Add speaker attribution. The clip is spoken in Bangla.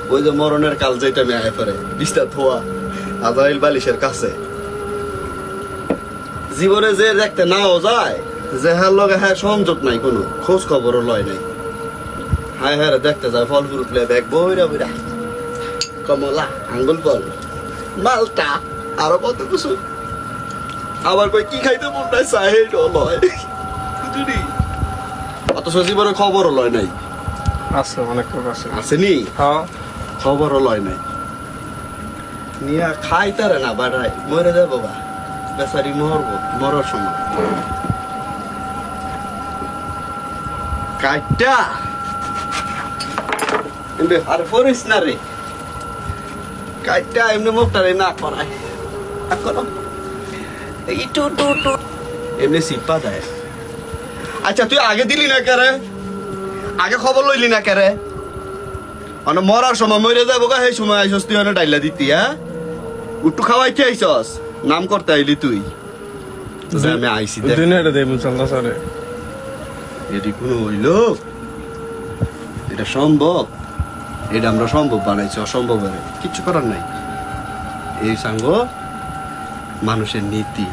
Speaker 1: ওই যে মরণের কাল যেটা আমি আয় পরে বিস্তা থোয়া আজাইল বালিশের কাছে জীবনে যে দেখতে নাও যায় যে হ্যাঁ লগে হ্যাঁ সংযোগ নাই কোনো খোঁজ খবরও লয় নাই হায় হ্যাঁ দেখতে যায় ফল ফুরুত ব্যাগ বইরা বইরা কমলা আঙ্গুল ফল মালটা আরো কত কিছু আবার কই কি খাইতে মন নাই সাহেব লয় বুঝলি অথচ জীবনে খবরও লয় নাই
Speaker 2: আছে অনেক লোক আছে
Speaker 1: আসেনি
Speaker 2: হ্যাঁ
Speaker 1: খবরও লয় নাই নিয়া খাইতারে না বাড়াই মরে যায় বাবা বেচারি মরার সময় কাইটা এমনি আর পড়িস না রে কাইটা এমনি মুখটারে না করায় করো ইটু টু টু এমনি সিপা দেয় আচ্ছা তুই আগে দিলি না কেরে আগে খবর লইলি না কেরে মানে মরার সময় মরে যাবো গা সেই সময় আইসস তুই অনেক ডাইলা দিতি হ্যাঁ উট্টু খাওয়াইতে আইসস নাম করতে আইলি তুই যে আমি আইসি দেখ
Speaker 2: দুনিয়াটা দেব চন্দা স্যারে
Speaker 1: এটি কোনো হইল এটা সম্ভব এটা আমরা সম্ভব বানাইছি অসম্ভব কিচ্ছু করার নাই এই সাঙ্গ মানুষের নীতি